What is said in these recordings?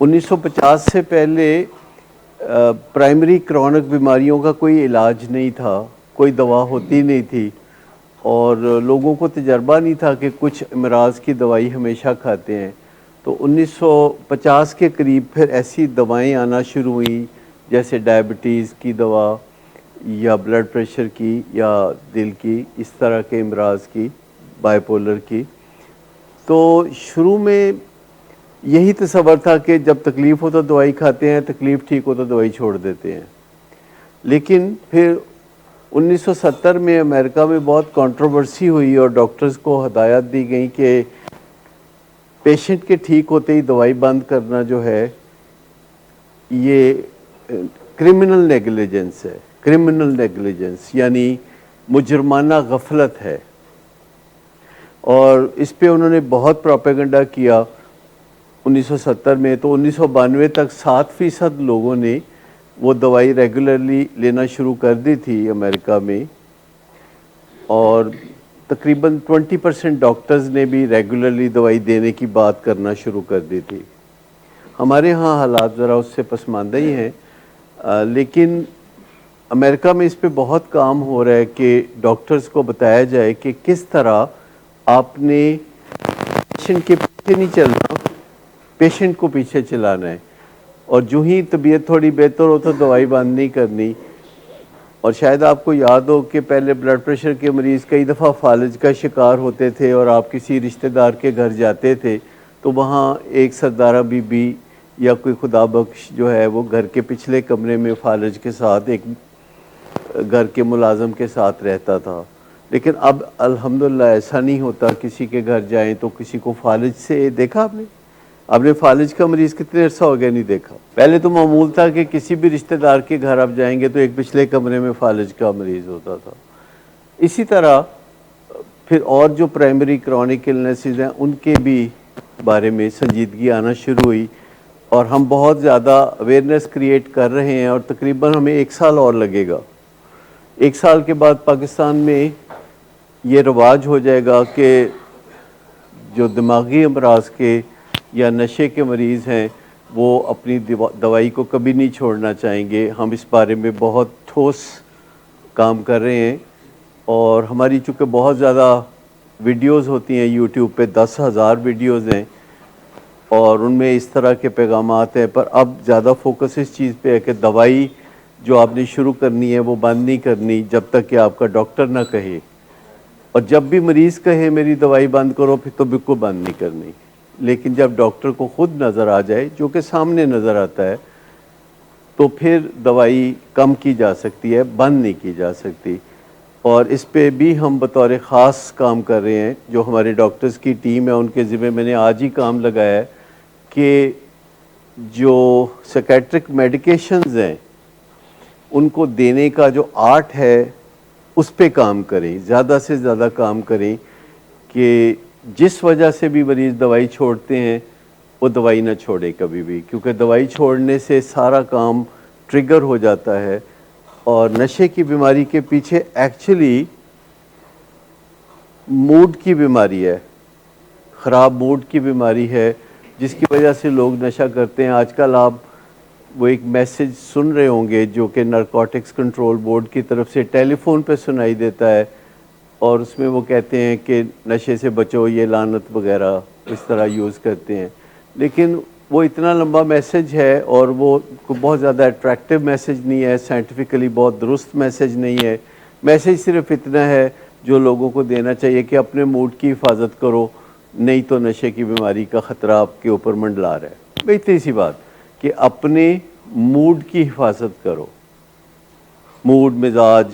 1950 سے پہلے primary chronic بیماریوں کا کوئی علاج نہیں تھا، کوئی دوا ہوتی نہیں تھی، اور لوگوں کو تجربہ نہیں تھا کہ کچھ امراض کی دوائی ہمیشہ کھاتے ہیں۔ تو 1950 کے قریب پھر ایسی دوائیں آنا شروع ہوئیں، جیسے ڈائبٹیز کی دوا یا بلڈ پریشر کی یا دل کی، اس طرح کے امراض کی، بائی پولر کی۔ تو شروع میں یہی تصور تھا کہ جب تکلیف ہو تو دوائی کھاتے ہیں، تکلیف ٹھیک ہو تو دوائی چھوڑ دیتے ہیں۔ لیکن پھر 1970 میں امریکہ میں بہت کنٹروورسی ہوئی اور ڈاکٹرز کو ہدایت دی گئی کہ پیشنٹ کے ٹھیک ہوتے ہی دوائی بند کرنا جو ہے یہ کرمنل نیگلیجنس ہے، کرمنل نیگلیجنس یعنی مجرمانہ غفلت ہے۔ اور اس پہ انہوں نے بہت پروپیگنڈا کیا 1970 میں۔ تو 1992 تک 7% لوگوں نے وہ دوائی ریگولرلی لینا شروع کر دی تھی امریکہ میں، اور تقریباً 20% ڈاکٹرز نے بھی ریگولرلی دوائی دینے کی بات کرنا شروع کر دی تھی۔ ہمارے ہاں حالات ذرا اس سے پسماندہ ہی ہیں، لیکن امریکہ میں اس پہ بہت کام ہو رہا ہے کہ ڈاکٹرز کو بتایا جائے کہ کس طرح آپ نے پیشنٹ کے پیچھے نہیں چلنا، پیشنٹ کو پیچھے چلانا ہے، اور جو ہی طبیعت تھوڑی بہتر ہو تو دوائی بند نہیں کرنی۔ اور شاید آپ کو یاد ہو کہ پہلے بلڈ پریشر کے مریض کئی دفعہ فالج کا شکار ہوتے تھے، اور آپ کسی رشتہ دار کے گھر جاتے تھے تو وہاں ایک سردارہ بی بی یا کوئی خدا بخش جو ہے وہ گھر کے پچھلے کمرے میں فالج کے ساتھ ایک گھر کے ملازم کے ساتھ رہتا تھا۔ لیکن اب الحمدللہ ایسا نہیں ہوتا، کسی کے گھر جائیں تو کسی کو فالج سے دیکھا آپ نے فالج کا مریض کتنے عرصہ ہو گیا نہیں دیکھا۔ پہلے تو معمول تھا کہ کسی بھی رشتہ دار کے گھر آپ جائیں گے تو ایک پچھلے کمرے میں فالج کا مریض ہوتا تھا۔ اسی طرح پھر اور جو پرائمری کرونک النیسز ہیں ان کے بھی بارے میں سنجیدگی آنا شروع ہوئی، اور ہم بہت زیادہ اویئرنیس کریٹ کر رہے ہیں، اور تقریباً ہمیں 1 سال اور لگے گا۔ 1 سال کے بعد پاکستان میں یہ رواج ہو جائے گا کہ جو دماغی امراض کے یا نشے کے مریض ہیں وہ اپنی دوائی کو کبھی نہیں چھوڑنا چاہیں گے۔ ہم اس بارے میں بہت ٹھوس کام کر رہے ہیں، اور ہماری چونکہ بہت زیادہ ویڈیوز ہوتی ہیں یوٹیوب پہ، 10,000 ویڈیوز ہیں، اور ان میں اس طرح کے پیغامات ہیں۔ پر اب زیادہ فوکس اس چیز پہ ہے کہ دوائی جو آپ نے شروع کرنی ہے وہ بند نہیں کرنی جب تک کہ آپ کا ڈاکٹر نہ کہے، اور جب بھی مریض کہے میری دوائی بند کرو پھر تو بالکل بند نہیں کرنی۔ لیکن جب ڈاکٹر کو خود نظر آ جائے، جو کہ سامنے نظر آتا ہے، تو پھر دوائی کم کی جا سکتی ہے، بند نہیں کی جا سکتی۔ اور اس پہ بھی ہم بطور خاص کام کر رہے ہیں۔ جو ہمارے ڈاکٹرز کی ٹیم ہے ان کے ذمہ میں نے آج ہی کام لگایا ہے کہ جو سائکیٹرک میڈیکیشنز ہیں ان کو دینے کا جو آرٹ ہے اس پہ کام کریں، زیادہ سے زیادہ کام کریں، کہ جس وجہ سے بھی مریض دوائی چھوڑتے ہیں وہ دوائی نہ چھوڑے کبھی بھی، کیونکہ دوائی چھوڑنے سے سارا کام ٹریگر ہو جاتا ہے۔ اور نشے کی بیماری کے پیچھے ایکچولی موڈ کی بیماری ہے، خراب موڈ کی بیماری ہے، جس کی وجہ سے لوگ نشہ کرتے ہیں۔ آج کل آپ وہ ایک میسج سن رہے ہوں گے جو کہ نارکوٹکس کنٹرول بورڈ کی طرف سے ٹیلی فون پہ سنائی دیتا ہے، اور اس میں وہ کہتے ہیں کہ نشے سے بچو، یہ لعنت وغیرہ اس طرح یوز کرتے ہیں۔ لیکن وہ اتنا لمبا میسج ہے، اور وہ بہت زیادہ اٹریکٹیو میسج نہیں ہے، سائنٹیفکلی بہت درست میسج نہیں ہے۔ میسج صرف اتنا ہے جو لوگوں کو دینا چاہیے کہ اپنے موڈ کی حفاظت کرو، نہیں تو نشے کی بیماری کا خطرہ آپ کے اوپر منڈلا رہا ہے۔ بھئی اتنی سی بات کہ اپنے موڈ کی حفاظت کرو، موڈ مزاج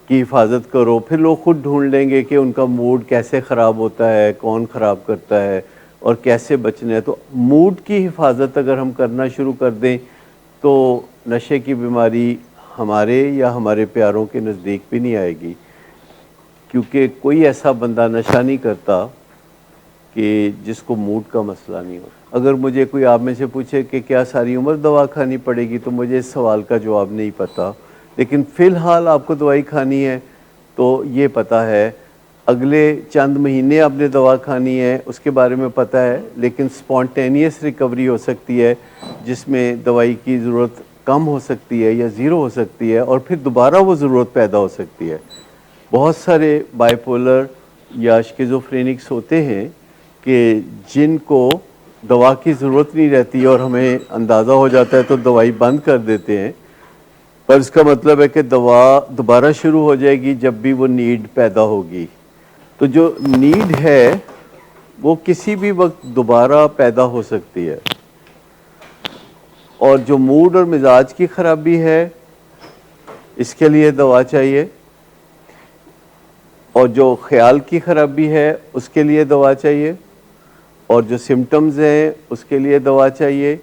کی حفاظت کرو، پھر لوگ خود ڈھونڈ لیں گے کہ ان کا موڈ کیسے خراب ہوتا ہے، کون خراب کرتا ہے، اور کیسے بچنا ہے۔ تو موڈ کی حفاظت اگر ہم کرنا شروع کر دیں تو نشے کی بیماری ہمارے یا ہمارے پیاروں کے نزدیک بھی نہیں آئے گی، کیونکہ کوئی ایسا بندہ نشہ نہیں کرتا کہ جس کو موڈ کا مسئلہ نہیں ہو۔ اگر مجھے کوئی آپ میں سے پوچھے کہ کیا ساری عمر دوا کھانی پڑے گی، تو مجھے اس سوال کا جواب نہیں پتہ، لیکن فی الحال آپ کو دوائی کھانی ہے تو یہ پتہ ہے اگلے چند مہینے آپ نے دوا کھانی ہے اس کے بارے میں پتہ ہے، لیکن سپونٹینیس ریکوری ہو سکتی ہے جس میں دوائی کی ضرورت کم ہو سکتی ہے یا زیرو ہو سکتی ہے، اور پھر دوبارہ وہ ضرورت پیدا ہو سکتی ہے۔ بہت سارے بائی پولر یا شیزوفرینکس ہوتے ہیں کہ جن کو دوا کی ضرورت نہیں رہتی اور ہمیں اندازہ ہو جاتا ہے تو دوائی بند کر دیتے ہیں، پر اس کا مطلب ہے کہ دوا دوبارہ شروع ہو جائے گی جب بھی وہ نیڈ پیدا ہوگی۔ تو جو نیڈ ہے وہ کسی بھی وقت دوبارہ پیدا ہو سکتی ہے، اور جو موڈ اور مزاج کی خرابی ہے اس کے لیے دوا چاہیے، اور جو خیال کی خرابی ہے اس کے لیے دوا چاہیے، اور جو سمٹمز ہیں اس کے لیے دوا چاہیے،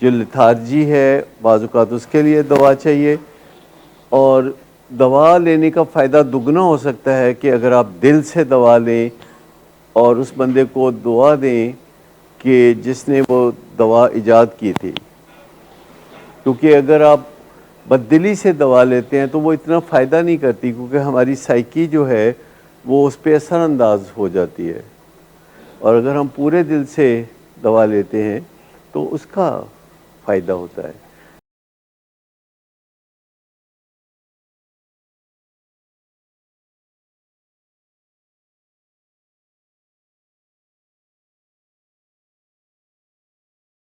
جو لتھارجی ہے بعض اوقات اس کے لیے دوا چاہیے۔ اور دوا لینے کا فائدہ دگنا ہو سکتا ہے کہ اگر آپ دل سے دوا لیں اور اس بندے کو دعا دیں کہ جس نے وہ دوا ایجاد کی تھی، کیونکہ اگر آپ بددلی سے دوا لیتے ہیں تو وہ اتنا فائدہ نہیں کرتی، کیونکہ ہماری سائیکی جو ہے وہ اس پہ اثر انداز ہو جاتی ہے، اور اگر ہم پورے دل سے دوا لیتے ہیں تو اس کا فائدہ ہوتا ہے۔